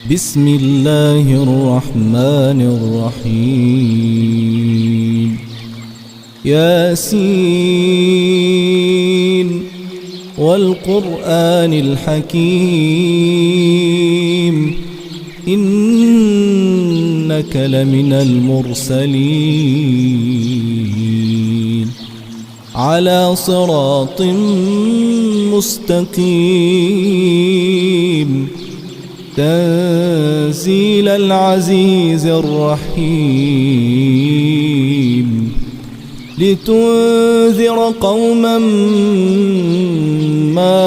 بسم الله الرحمن الرحيم. ياسين والقرآن الحكيم إنك لمن المرسلين على صراط مستقيم تنزيل العزيز الرحيم لتنذر قوما ما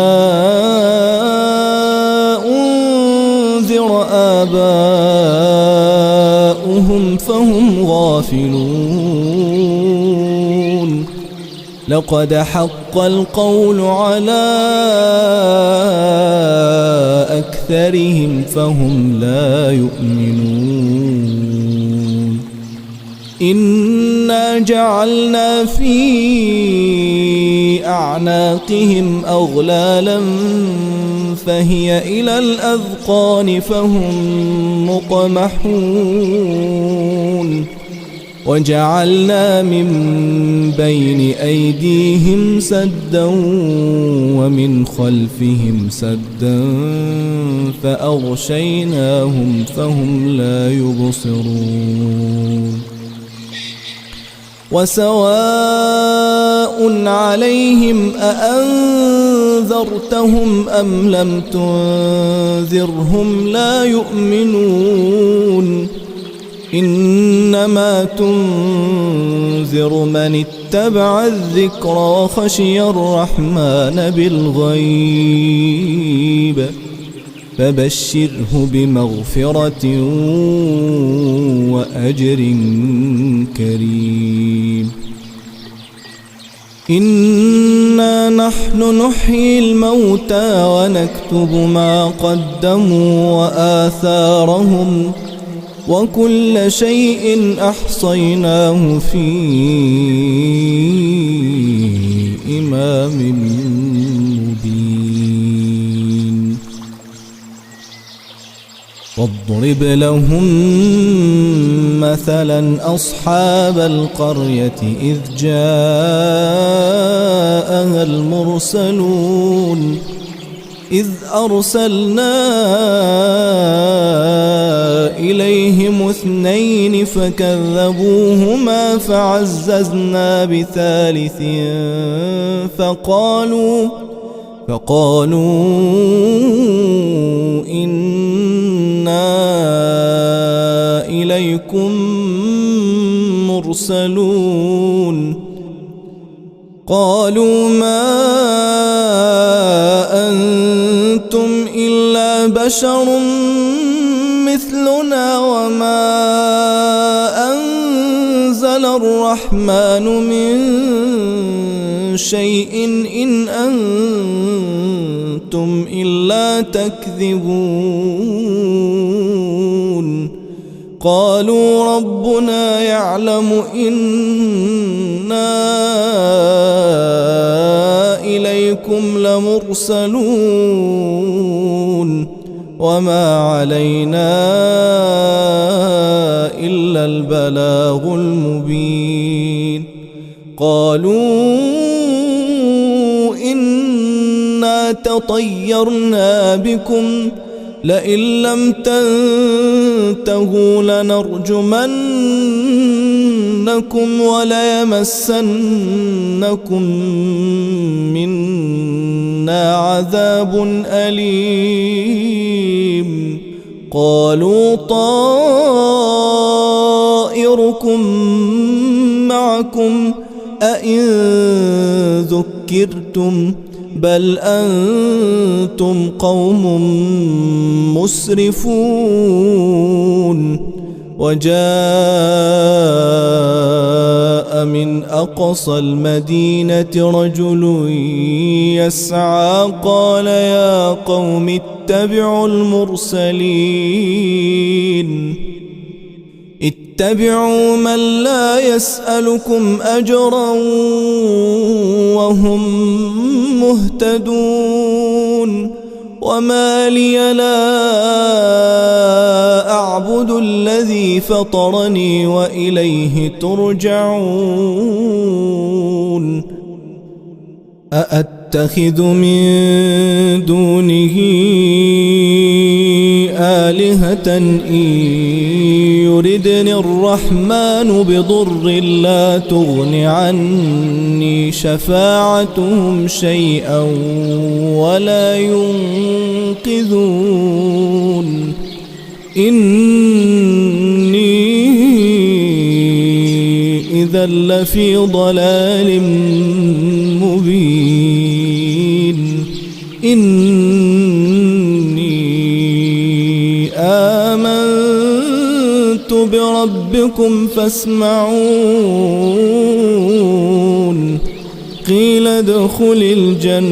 أنذر آباؤهم فهم غافلون. لقد حق القول على أكثرهم فهم لا يؤمنون. إنا جعلنا في أعناقهم أغلالا فهي إلى الأذقان فهم مقمحون. وجعلنا من بين أيديهم سدا ومن خلفهم سدا فأغشيناهم فهم لا يبصرون. وسواء عليهم أأنذرتهم أم لم تنذرهم لا يؤمنون. إنما تنذر من اتبع الذكر وخشي الرحمن بالغيب فبشره بمغفرة وأجر كريم. إنا نحن نحيي الموتى ونكتب ما قدموا وآثارهم وكل شيء أحصيناه في إمام مبين. واضرب لهم مثلا أصحاب القرية إذ جاءها المرسلون إذ أرسلنا إليهم 2 فكذبوهما فعززنا بثالث فقالوا إنا إليكم مرسلون. قالوا ما أنتم إلا بشر مثلنا وما أنزل الرحمن من شيء إن أنتم إلا تكذبون. قالوا ربنا يعلم إنا إليكم لمرسلون وما علينا إلا البلاغ المبين. قالوا إنا تطيرنا بكم لئن لم تنتهوا لنرجمنكم وليمسنكم منا عذاب أليم. قالوا طائركم معكم أئن ذكرتم بل أنتم قوم مسرفون. وجاء من أقصى المدينة رجل يسعى قال يا قوم اتبعوا المرسلين اتبعوا من لا يسألكم أجرا وهم مهتدون. وما لي لا أعبد الذي فطرني وإليه ترجعون أأتخذ من دونه آلهة إن يردني الرحمن بضر لا تغن عني شفاعتهم شيئا ولا ينقذون إني إذا لفي ضلال مبين آمنت بربكم فاسمعون قيل ادخل الجنة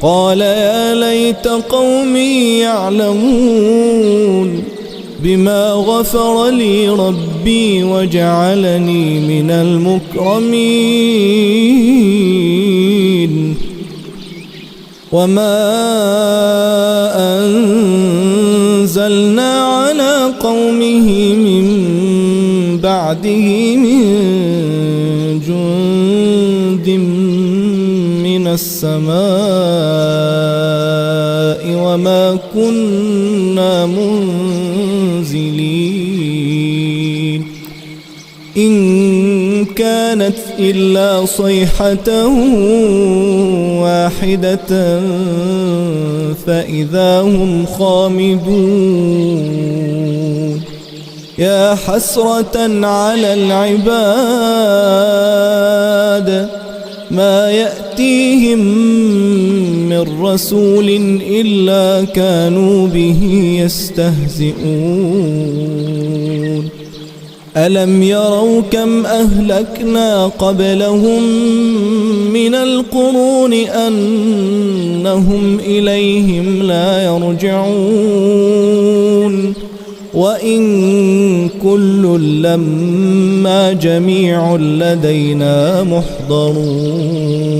قال يا ليت قومي يعلمون بما غفر لي ربي وجعلني من المكرمين وما أنزلنا على قومه من بعده من جند من السماء وما كنا منزلين إن كانت إلا صيحة واحدة فإذا هم خامدون يا حسرة على العباد ما يأتيهم من رسول إلا كانوا به يستهزئون ألم يروا كم أهلكنا قبلهم من القرون أنهم إليهم لا يرجعون وإن كل لما جميع لدينا محضرون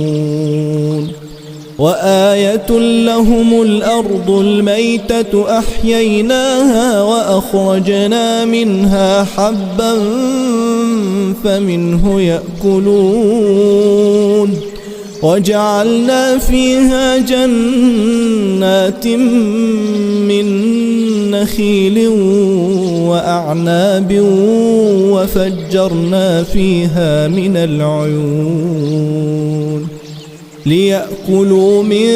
وآية لهم الأرض الميتة أحييناها وأخرجنا منها حبا فمنه يأكلون وجعلنا فيها جنات من نخيل وأعناب وفجرنا فيها من العيون ليأكلوا من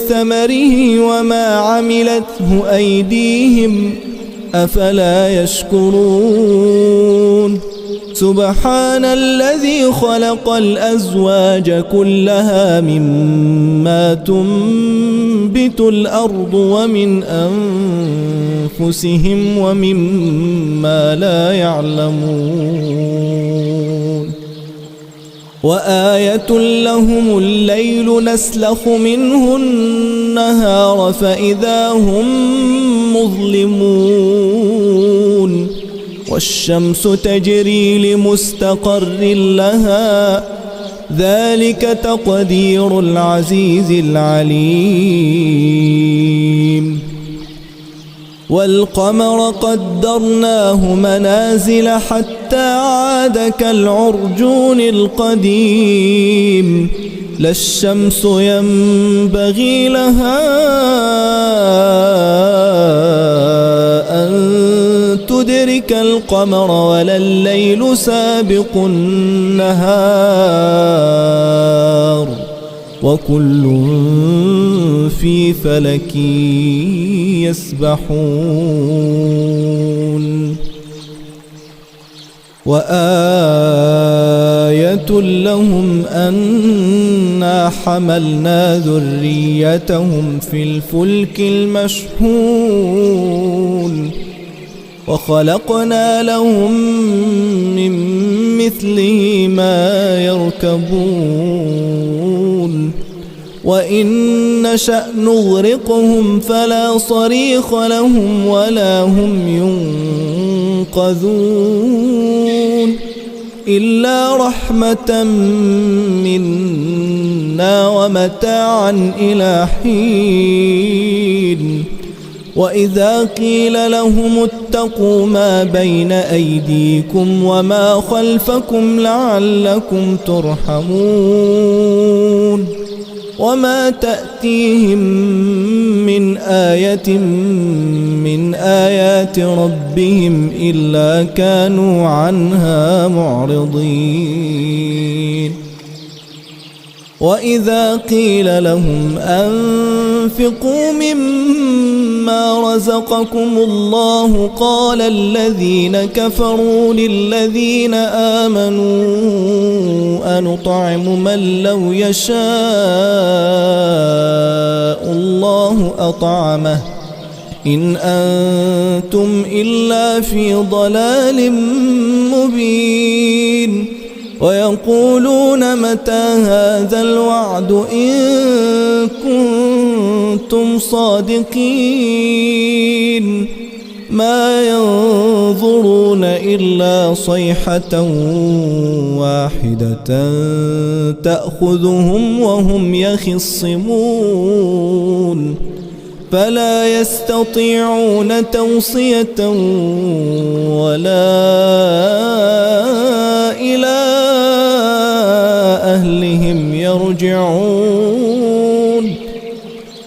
ثمره وما عملته أيديهم أفلا يشكرون سبحان الذي خلق الأزواج كلها مما تنبت الأرض ومن أنفسهم ومما لا يعلمون وآية لهم الليل نسلخ منه النهار فإذا هم مظلمون والشمس تجري لمستقر لها ذلك تقدير العزيز العليم والقمر قدرناه منازل حتى عاد كالعرجون القديم لا الشمس ينبغي لها أن تدرك القمر ولا الليل سابق النهار وكل في فلك يسبحون وآية لهم أنا حملنا ذريتهم في الفلك المشحون وخلقنا لهم من مثله ما يركبون وإن نشأ نغرقهم فلا صريخ لهم ولا هم ينقذون إلا رحمة منا ومتاعا إلى حين وإذا قيل لهم اتقوا ما بين أيديكم وما خلفكم لعلكم ترحمون وما تأتيهم من آية من آيات ربهم إلا كانوا عنها معرضين وإذا قيل لهم أنفقوا مما رزقكم الله قال الذين كفروا للذين آمنوا أنطعم من لو يشاء الله أطعمه إن أنتم إلا في ضلال مبين ويقولون متى هذا الوعد إن كنتم صادقين ما ينظرون إلا صيحة واحدة تأخذهم وهم يخصمون فلا يستطيعون توصية ولا إلى أهلهم يرجعون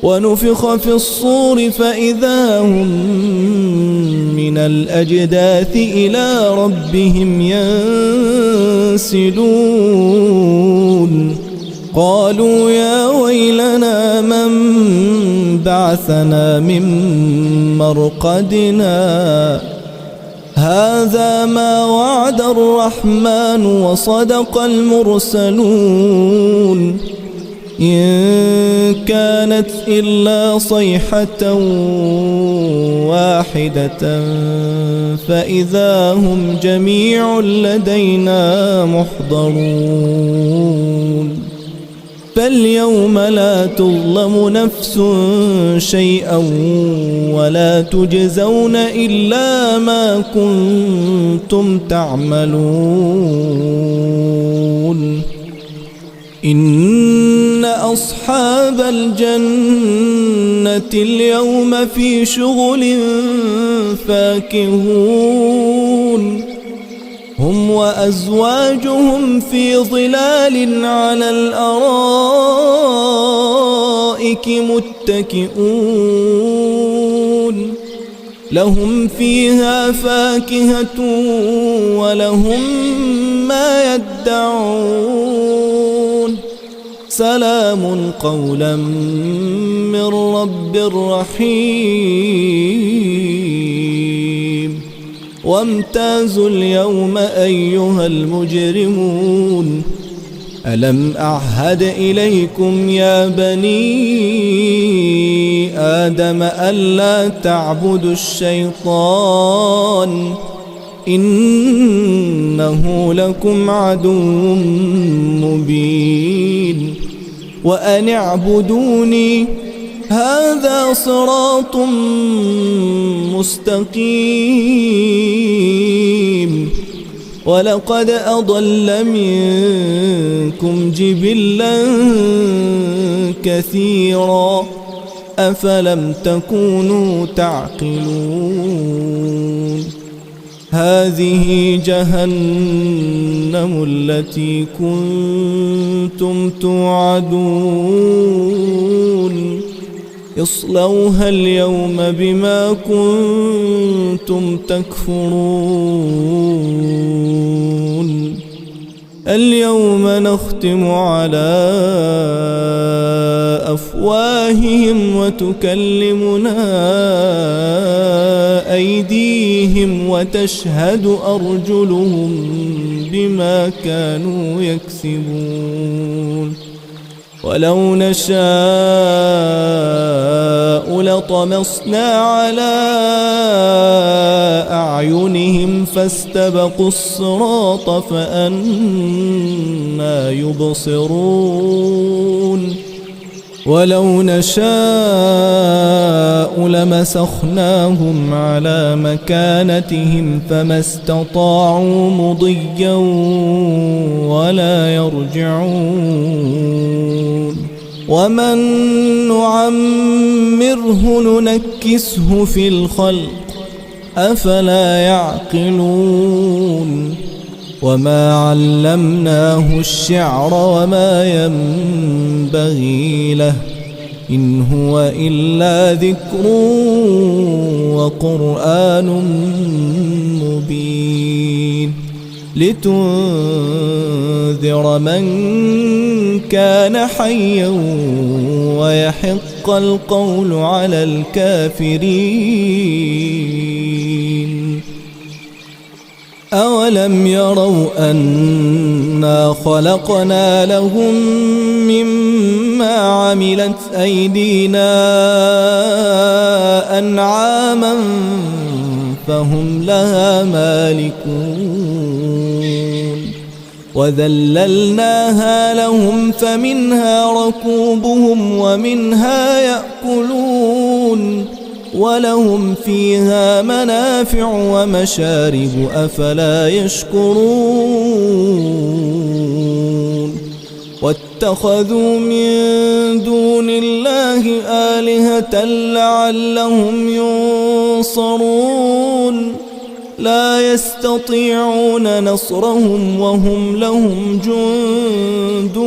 ونفخ في الصور فإذا هم من الأجداث إلى ربهم ينسلون قالوا يا ويلنا من بعثنا من مرقدنا هذا ما وعد الرحمن وصدق المرسلون إن كانت إلا صيحة واحدة فإذا هم جميع لدينا محضرون فاليوم لا تظلم نفس شيئا ولا تجزون إلا ما كنتم تعملون إن أصحاب الجنة اليوم في شغل فاكهون هم وأزواجهم في ظلال على الأرائك متكئون لهم فيها فاكهة ولهم ما يدعون سلام قولا من رب رحيم وامتازوا اليوم أيها المجرمون ألم أعهد إليكم يا بني آدم ألا تعبدوا الشيطان إنه لكم عدو مبين وأن اعبدوني هذا صراط مستقيم ولقد أضل منكم جبلا كثيرا أفلم تكونوا تعقلون هذه جهنم التي كنتم توعدون اصلوها اليوم بما كنتم تكفرون اليوم نختم على أفواههم وتكلمنا أيديهم وتشهد أرجلهم بما كانوا يكسبون ولو نشاء لطمسنا على أعينهم فاستبقوا الصراط فأنى يبصرون ولو نشاء لمسخناهم على مكانتهم فما استطاعوا مضيا ولا يرجعون ومن نعمره ننكسه في الخلق أفلا يعقلون وما علمناه الشعر وما ينبغي له إن هو إلا ذكر وقرآن مبين لتنذر من كان حيا ويحق القول على الكافرين أولم يروا أنا خلقنا لهم مما عملت أيدينا أنعاما فهم لها مالكون وذللناها لهم فمنها ركوبهم ومنها يأكلون ولهم فيها منافع ومشارب أفلا يشكرون واتخذوا من دون الله آلهة لعلهم ينصرون لا يستطيعون نصرهم وهم لهم جند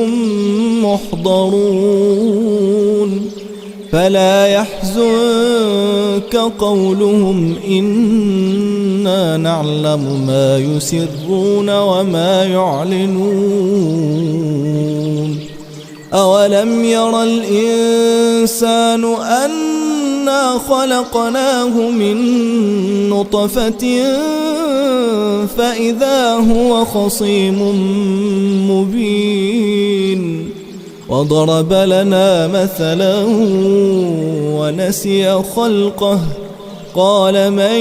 محضرون فلا يحزنك قولهم إنا نعلم ما يسرون وما يعلنون أولم ير الإنسان أنا خلقناه من نطفة فإذا هو خصيم مبين وضرب لنا مثلا ونسي خلقه قال من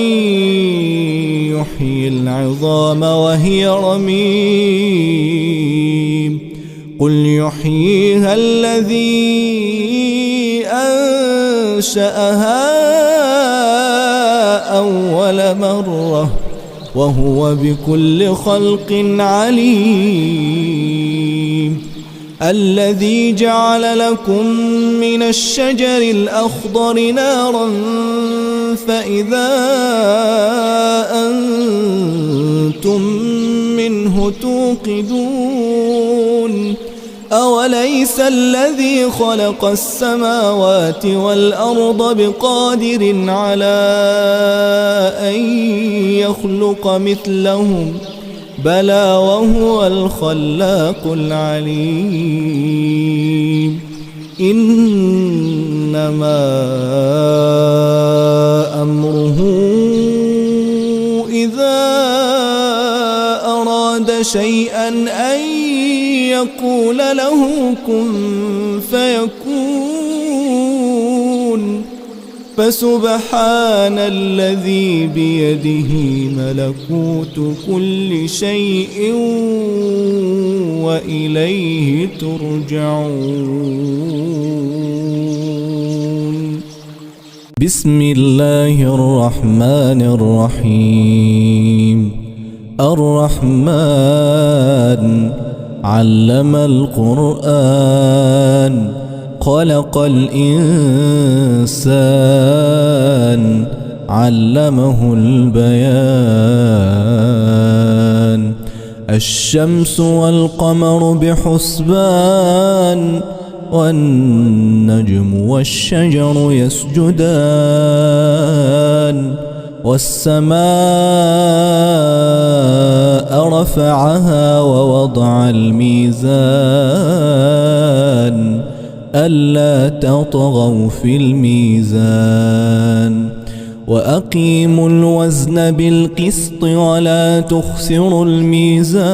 يحيي العظام وهي رميم قل يحييها الذي أنشأها أول مرة وهو بكل خلق عليم الذي جعل لكم من الشجر الأخضر نارا فإذا أنتم منه توقدون أوليس الذي خلق السماوات والأرض بقادر على أن يخلق مثلهم بلى وهو الخلاق العليم إنما أمره إذا أراد شيئا أن يقول له كن فيكون فسبحان الذي بيده ملكوت كل شيء وإليه ترجعون بسم الله الرحمن الرحيم الرحمن علم القرآن خلق الإنسان علمه البيان الشمس والقمر بحسبان والنجم والشجر يسجدان والسماء رفعها ووضع الميزان ألا تطغوا في الميزان وأقيموا الوزن بالقسط ولا تخسروا الميزان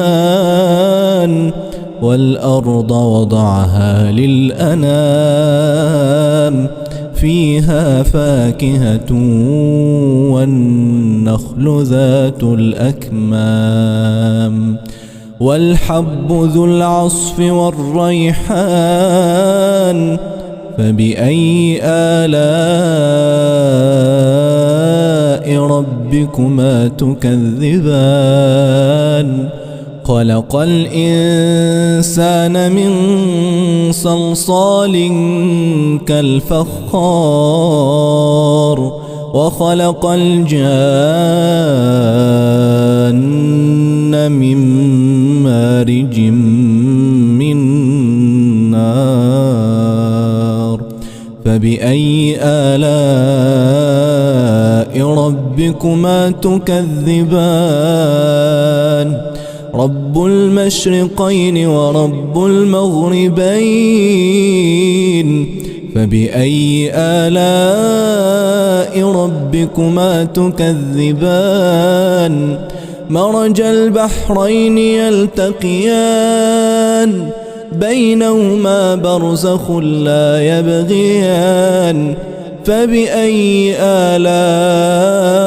والأرض وضعها للأنام فيها فاكهة والنخل ذات الأكمام والحب ذو العصف والريحان فبأي آلاء ربكما تكذبان خلق الإنسان من صلصال كالفخار وخلق الجان من مارج من نار فبأي آلاء ربكما تكذبان رب المشرقين ورب المغربين فبأي آلاء ربكما تكذبان مرج البحرين يلتقيان بينهما برزخ لا يبغيان فبأي آلاء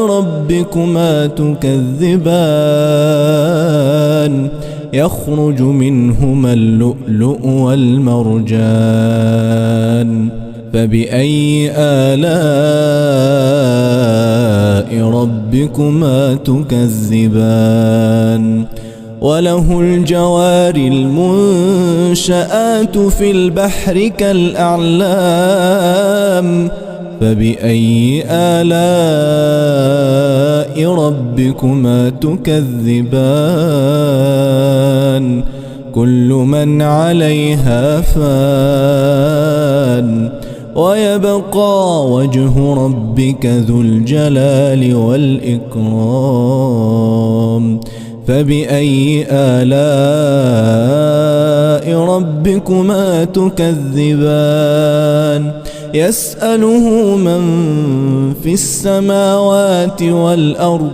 ربكما تكذبان يخرج منهما اللؤلؤ والمرجان فبأي آلاء ربكما تكذبان وله الجوار المنشآت في البحر كالأعلام فبأي آلاء ربكما تكذبان كل من عليها فان ويبقى وجه ربك ذو الجلال والإكرام فبأي آلاء ربكما تكذبان يسأله من في السماوات والأرض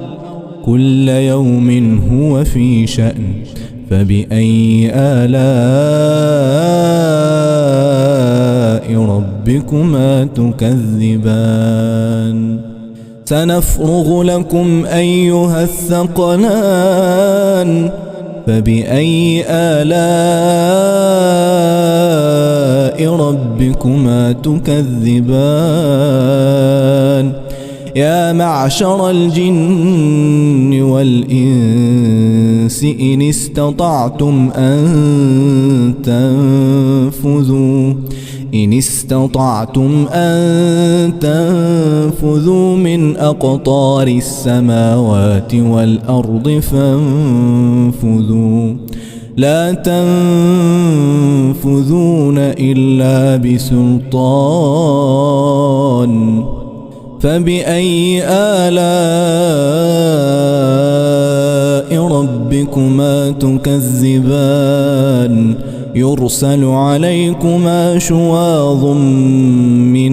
كل يوم هو في شأن فبأي آلاء ربكما تكذبان سنفرغ لكم أيها الثقلان فبأي آلاء ربكما تكذبان يا معشر الجن والإنس إن استطعتم أن تنفذوا من أقطار السماوات والأرض فانفذوا لا تنفذون إلا بسلطان فبأي آلاء ربكما تكذبان يرسل عليكما شواظ من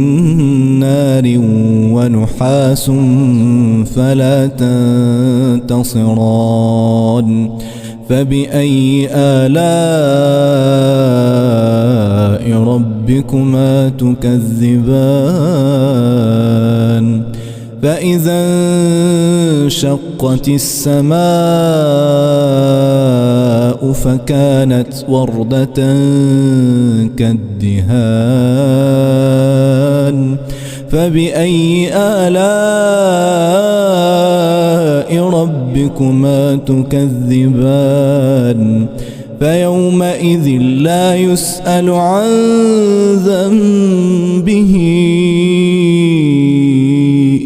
نار ونحاس فلا تنتصران فبأي آلاء ربكما تكذبان فإذا انشقت السماء فكانت وردة كالدهان فبأي آلاء ربكما تكذبان فيومئذ لا يسأل عن ذنبه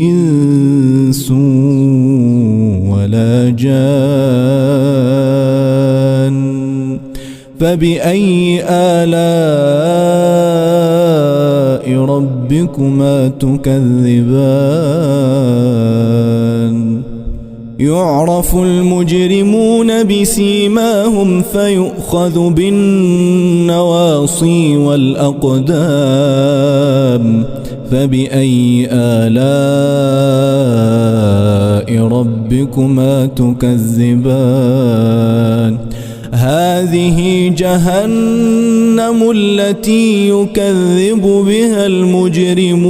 إنس ولا جان فبأي آلاء ربكما تكذبان يعرف المجرمون بسيماهم فيؤخذ بالنواصي والأقدام فبأي آلاء ربكما تكذبان هذه جهنم التي يكذب بها المجرمون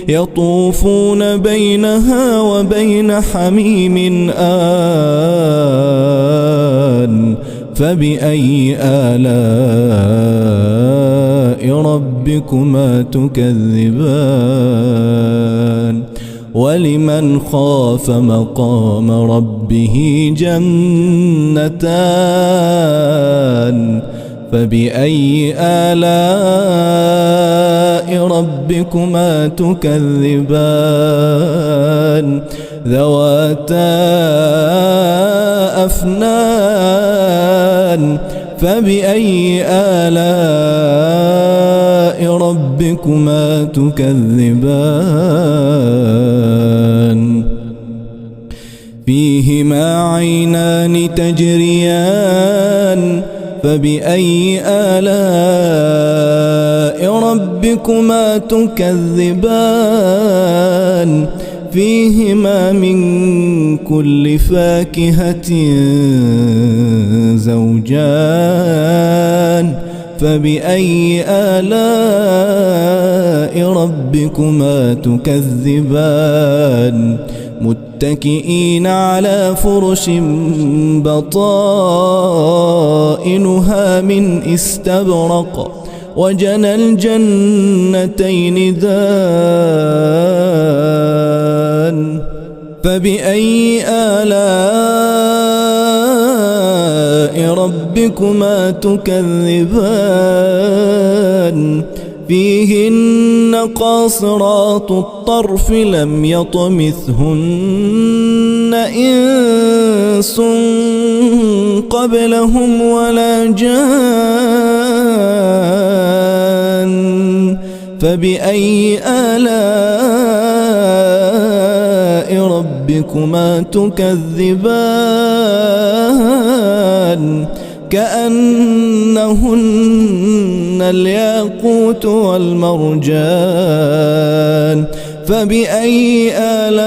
يطوفون بينها وبين حميم آن فبأي آلاء ربكما تكذبان ولمن خاف مقام ربه جنتان فبأي آلاء ربكما تكذبان ذواتا أفنان فبأي آلاء ربكما تكذبان فيهما عينان تجريان فبأي آلاء ربكما تكذبان فيهما من كل فاكهة زوجان فبأي آلاء ربكما تكذبان متكئين على فرش بطائنها من استبرق وجنى الجنتين دان فبأي آلاء ربكما تكذبان فيهن قاصرات الطرف لم يطمثهن إنس قبلهم ولا جان فبأي آلاء ربكما تكذبان كأنهن الياقوت والمرجان فبأي آلاء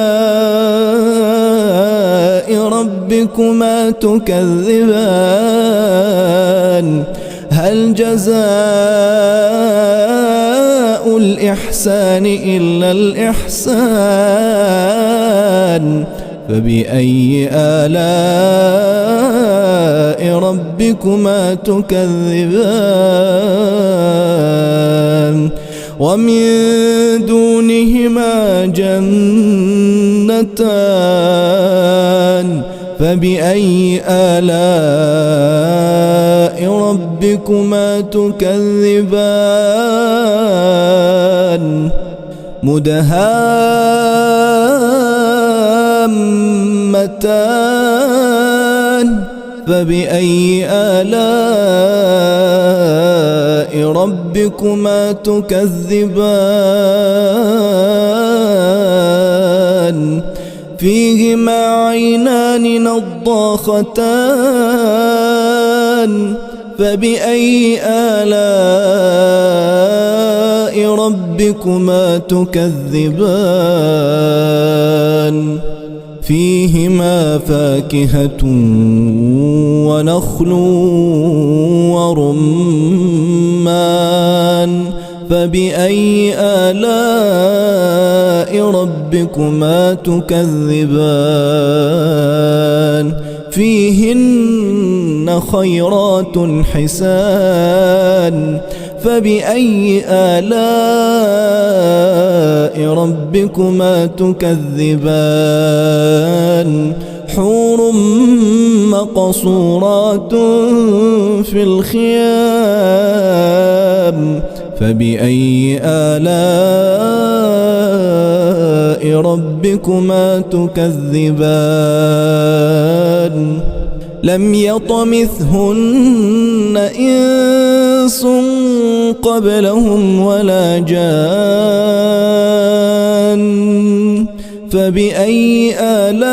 ربكما تكذبان هل جزاء الإحسان إلا الإحسان فبأي آلاء ربكما تكذبان ومن دونهما جنتان فبأي آلاء ربكما تكذبان مدهامتان فبأي آلاء ربكما تكذبان فيهما عينان نضاختان فبأي آلاء ربكما تكذبان فيهما فاكهة ونخل ورمان فبأي آلاء ربكما تكذبان فيهن خيرات حسان فبأي آلاء ربكما تكذبان حور مقصورات في الخيام فبأي آلاء ربكما تكذبان لم يطمثهن إنس قبلهم ولا جان فبأي آلاء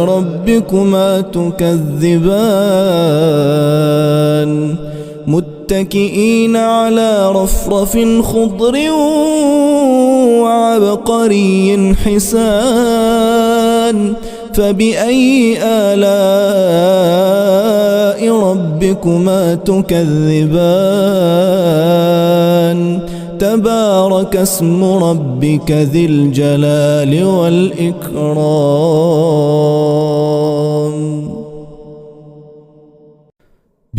ربكما تكذبان متكئين على رفرف خضر وعبقري حسان فبأي آلاء ربكما تكذبان تبارك اسم ربك ذي الجلال والإكرام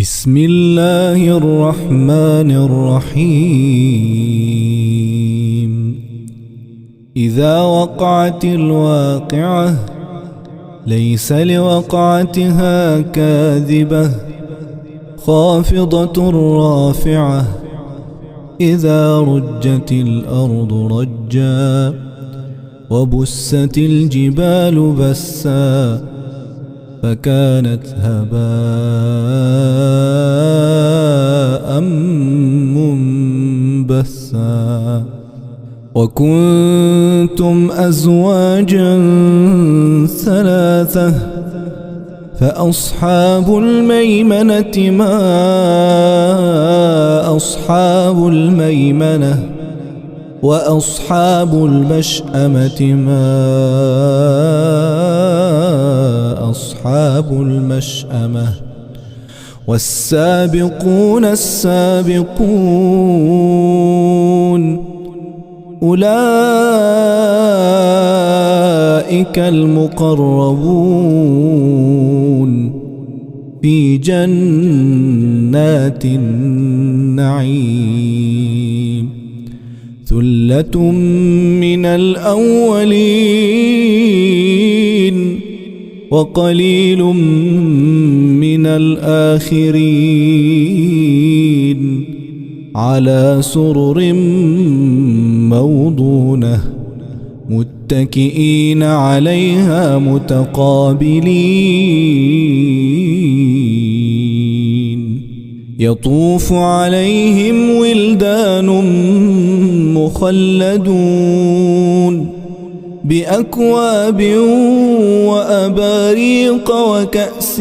بسم الله الرحمن الرحيم إذا وقعت الواقعة ليس لوقعتها كاذبة خافضة رافعة إذا رجت الأرض رجا وبست الجبال بسا فكانت هباء منبثا وكنتم أزواجا ثلاثة فأصحاب الميمنة ما أصحاب الميمنة وأصحاب المشأمة ما أصحاب المشأمة والسابقون السابقون أولئك المقربون في جنات النعيم ثلة من الأولين وقليل من الآخرين على سرر موضونة متكئين عليها متقابلين يطوف عليهم ولدان مخلدون بأكواب وأباريق وكأس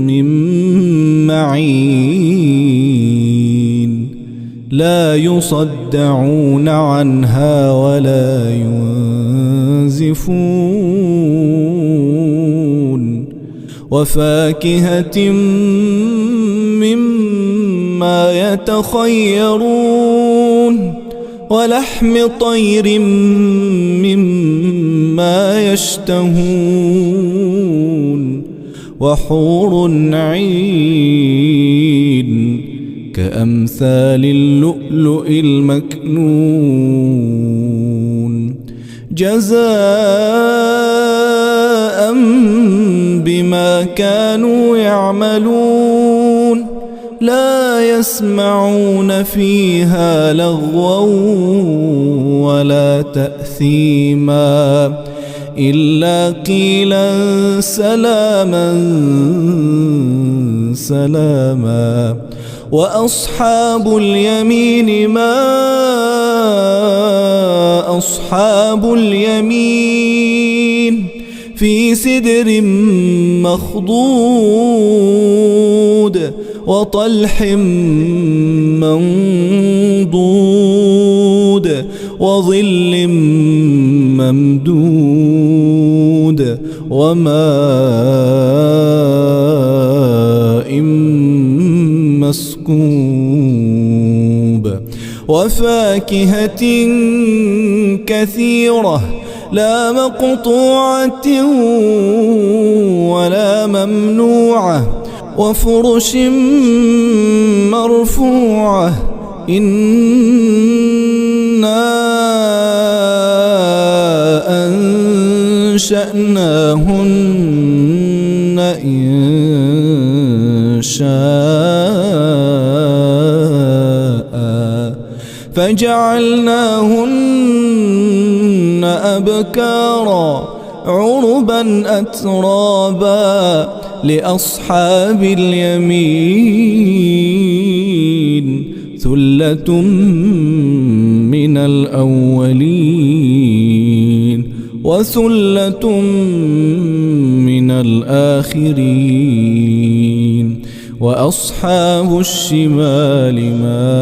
من معين لا يصدعون عنها ولا ينزفون وفاكهة مما يتخيرون ولحم طير مما يشتهون وحور عين كأمثال اللؤلؤ المكنون جزاء بما كانوا يعملون لا يسمعون فيها لغوا ولا تأثيما إلا قيلا سلاما سلاما وأصحاب اليمين ما أصحاب اليمين في سدر مخضود وطلح منضود وظل ممدود وماء مسكوب وفاكهة كثيرة لا مقطوعة ولا ممنوعة وفرش مرفوعة إنا أنشأناهن إنشاء فجعلناهن أبكارا عربا أترابا لأصحاب اليمين ثلة من الأولين وثلة من الآخرين وأصحاب الشمال ما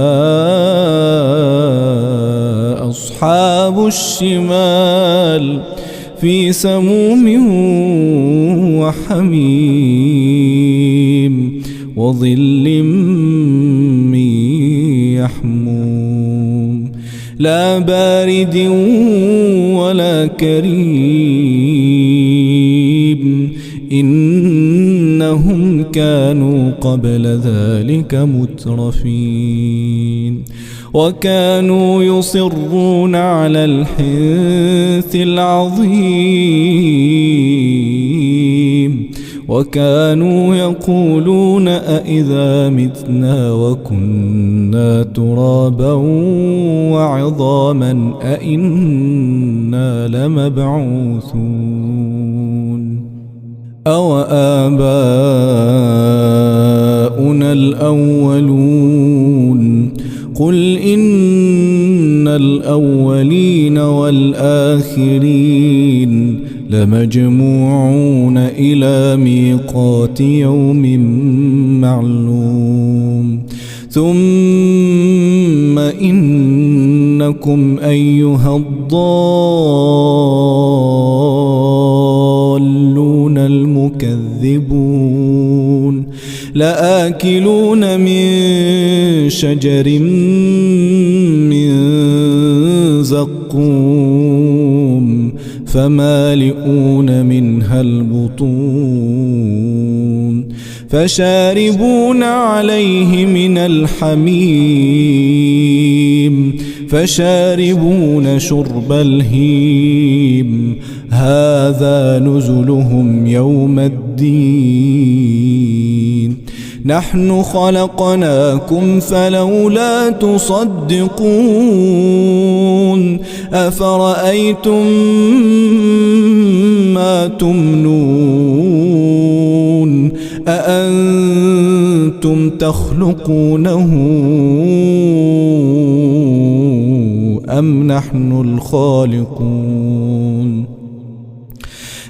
أصحاب الشمال في سموم وحميم وظل من يحموم لا بارد ولا كريم إنهم كانوا قبل ذلك مترفين وكانوا يصرون على الحنث العظيم وكانوا يقولون أإذا متنا وكنا ترابا وعظاما أإنا لمبعوثون أو آباؤنا الأولون قل إن الأولين والآخرين لمجموعون إلى ميقات يوم معلوم ثم إنكم أيها الضالون المكذبون لآكلون من شجر من زقوم فمالئون منها البطون فشاربون عليه من الحميم فشاربون شرب الهيم هذا نزلهم يوم الدين نحن خلقناكم فلولا تصدقون أفرأيتم ما تمنون أأنتم تخلقونه أم نحن الخالقون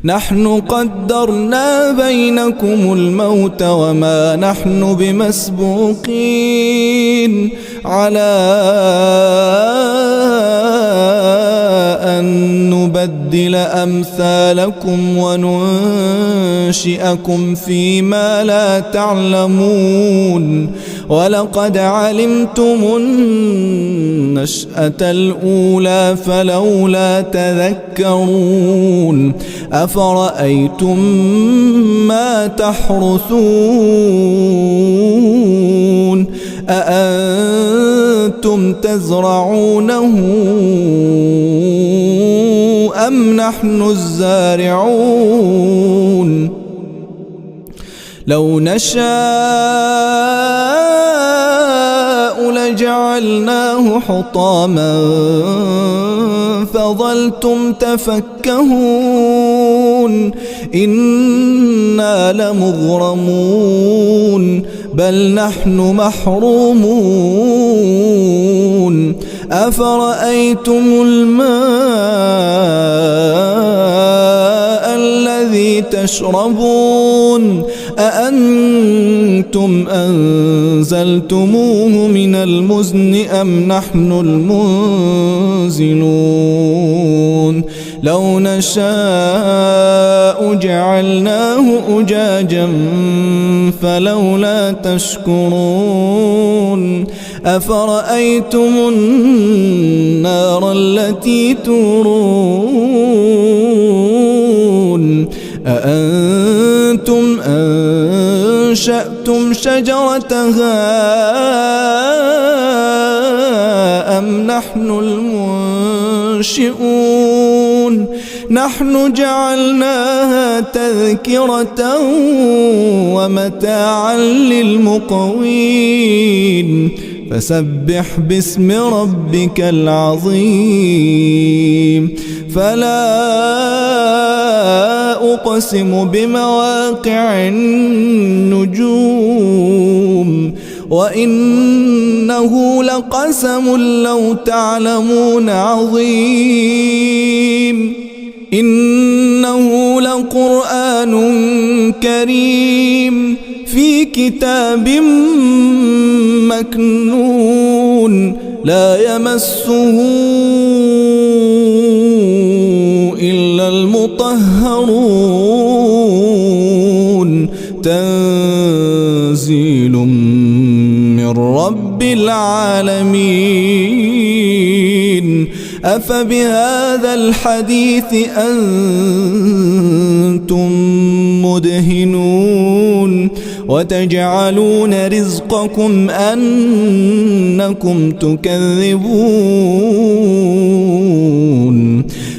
نحن قدرنا بينكم الموت وما نحن بمسبوقين على أن نبدل أمثالكم وننشئكم فيما لا تعلمون ولقد علمتم النشأة الأولى فلولا تذكرون أفرأيتم ما تحرثون أأنتم تزرعونه أم نحن الزارعون لو نشاء لجعلناه حطاما فظلتم تفكهون إنا لمغرمون بل نحن محرومون أفرأيتم الماء الذي تشربون أأنتم أنزلتموه من المزن أم نحن المنزلون لو نشاء جعلناه أجاجا فلولا تشكرون أفرأيتم النار التي تورون أأنتم أنشأتم شجرتها أم نحن المنشئون نحن جعلناها تذكرة ومتاعا للمقوين فسبح باسم ربك العظيم فلا أقسم بمواقع النجوم وإنه لقسم لو تعلمون عظيم إنه لقرآن كريم في كتاب مكنون لا يمسه إلا المطهرون تنزيل من رب العالمين أفبهذا الحديث أنتم مدهنون وتجعلون رزقكم أنكم تكذبون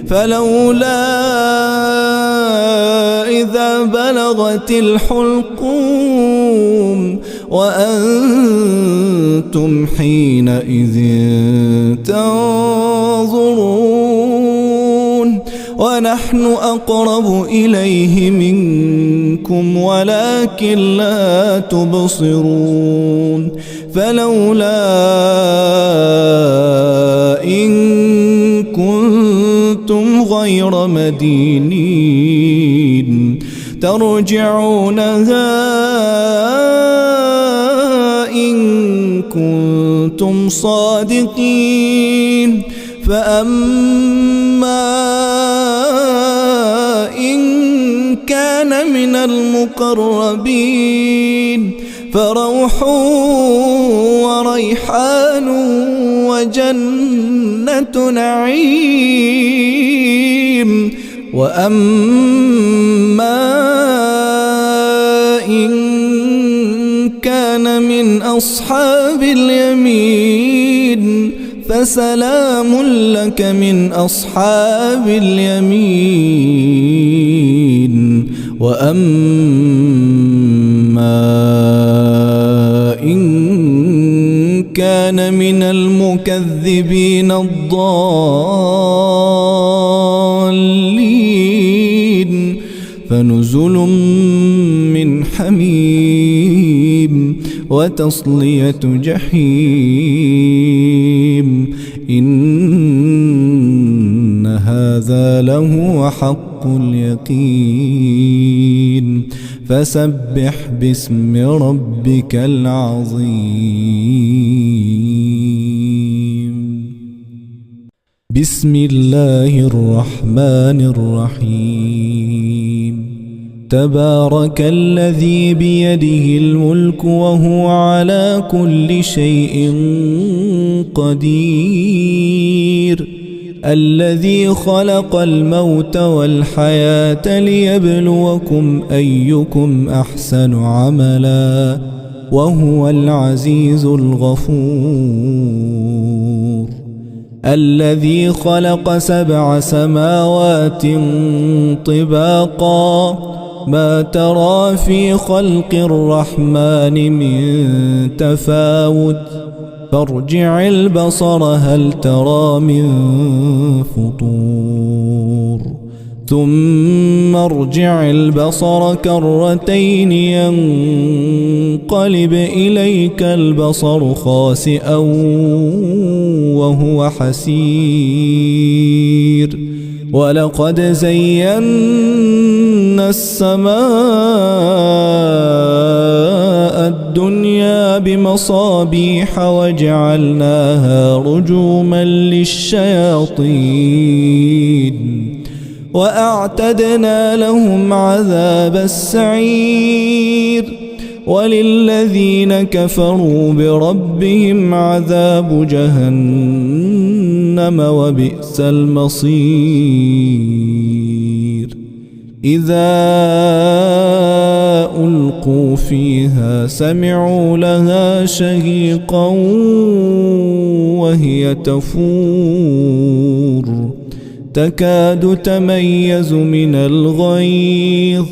فلولا إذا بلغت الحلقوم وأنتم حينئذ تنظرون ونحن أقرب إليه منكم ولكن لا تبصرون فلولا إن كنتم غير مدينين ترجعونها إن كنتم صادقين فأما إن كان من المقربين فروح وريحان وجنة نعيم وأما إن كان من أصحاب اليمين فسلام لك من أصحاب اليمين وأما إن كان من المكذبين الضالين فنزل من حميم وتصلية جحيم إن هذا لهو حق اليقين فسبح باسم ربك العظيم بسم الله الرحمن الرحيم تبارك الذي بيده الملك وهو على كل شيء قدير الذي خلق الموت والحياة ليبلوكم أيكم أحسن عملا وهو العزيز الغفور الذي خلق 7 سماوات طباقا ما ترى في خلق الرحمن من تفاوت فارجع البصر هل ترى من فطور ثم ارجع البصر كرتين ينقلب إليك البصر خاسئا وهو حسير ولقد زينا السماء الدنيا بمصابيح وجعلناها رجوما للشياطين وأعتدنا لهم عذاب السعير وللذين كفروا بربهم عذاب جهنم وبئس المصير إذا ألقوا فيها سمعوا لها شهيقا وهي تفور تكاد تميز من الغيظ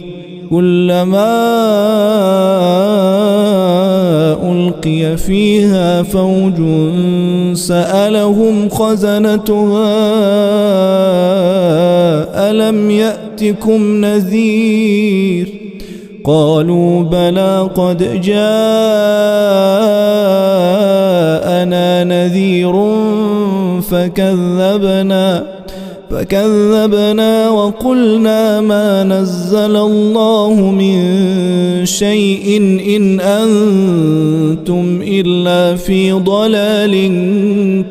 كلما ألقي فيها فوج سألهم خزنتها ألم يأتكم نذير قالوا بلى قد جاءنا نذير فكذبنا وقلنا ما نزل الله من شيء إن أنتم إلا في ضلال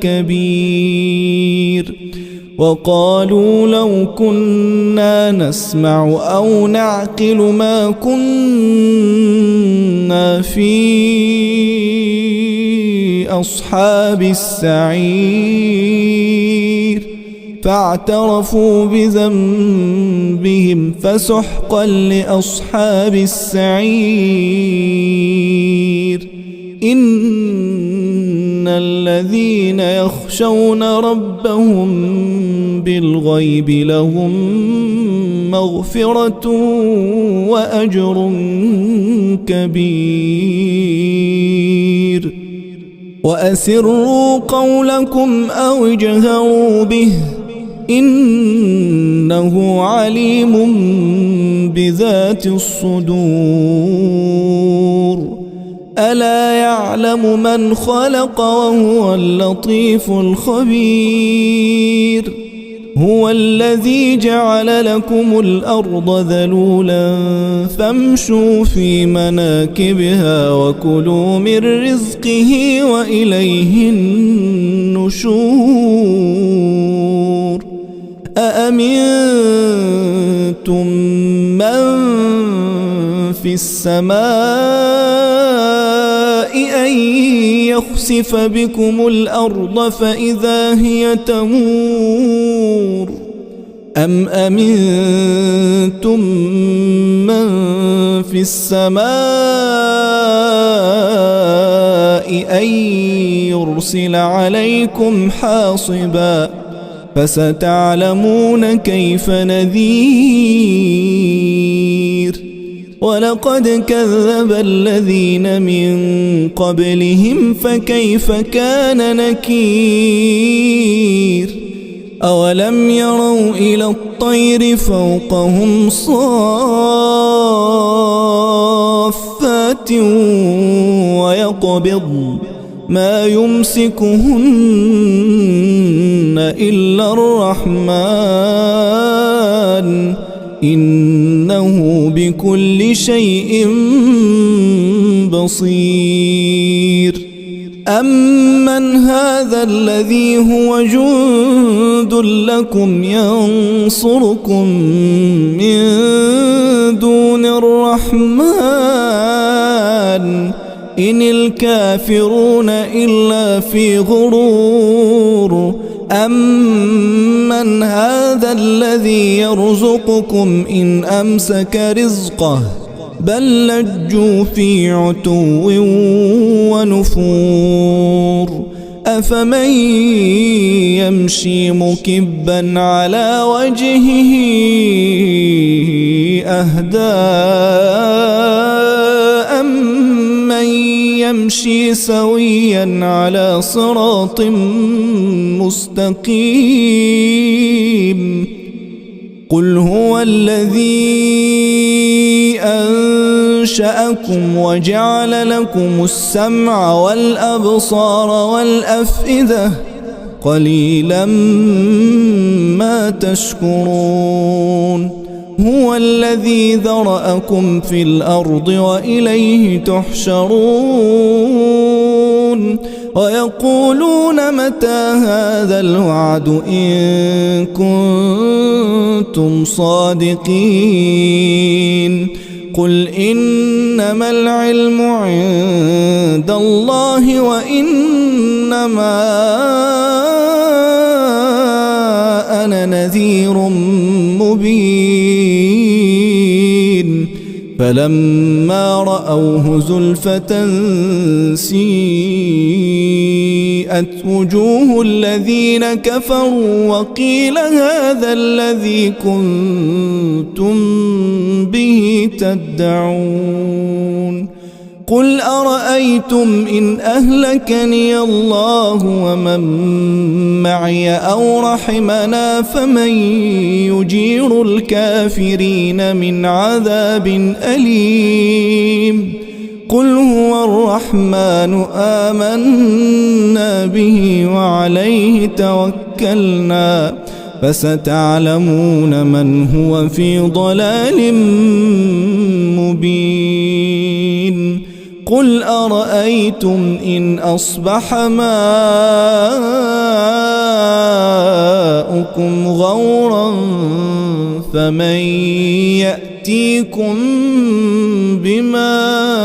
كبير وقالوا لو كنا نسمع أو نعقل ما كنا في أصحاب السعير فاعترفوا بذنبهم فسحقا لأصحاب السعير إن الذين يخشون ربهم بالغيب لهم مغفرة وأجر كبير وأسروا قولكم أو اجهروا به إنه عليم بذات الصدور ألا يعلم من خلق وهو اللطيف الخبير هو الذي جعل لكم الأرض ذلولا فامشوا في مناكبها وكلوا من رزقه وإليه النشور أأمنتم من في السماء أن يخسف بكم الأرض فإذا هي تمور أم أمنتم من في السماء أن يرسل عليكم حاصبا فستعلمون كيف نذير ولقد كذب الذين من قبلهم فكيف كان نكير أولم يروا إلى الطير فوقهم صافات ويقبض ما يمسكهن إلا الرحمن إنه بكل شيء بصير أمن هذا الذي هو جند لكم ينصركم من دون الرحمن إن الكافرون إلا في غرور أمن هذا الذي يرزقكم إن أمسك رزقه بل لجوا في عتو ونفور أفمن يمشي مكبا على وجهه أهدى أمن يمشي سويا على صراط مستقيم قل هو الذي أنشأكم وجعل لكم السمع والأبصار والأفئدة قليلا ما تشكرون هو الذي ذرأكم في الأرض وإليه تحشرون ويقولون متى هذا الوعد إن كنتم صادقين قل إنما العلم عند الله وإنما أنا نذير مبين فلما رأوه زلفة سيئت وجوه الذين كفروا وقيل هذا الذي كنتم به تدعون قل أرأيتم إن أهلكني الله ومن معي أو رحمنا فمن يجير الكافرين من عذاب أليم قل هو الرحمن آمنا به وعليه توكلنا فستعلمون من هو في ضلال مبين قل أرأيتم إن أصبح ماؤكم غورا فمن يأتيكم بماء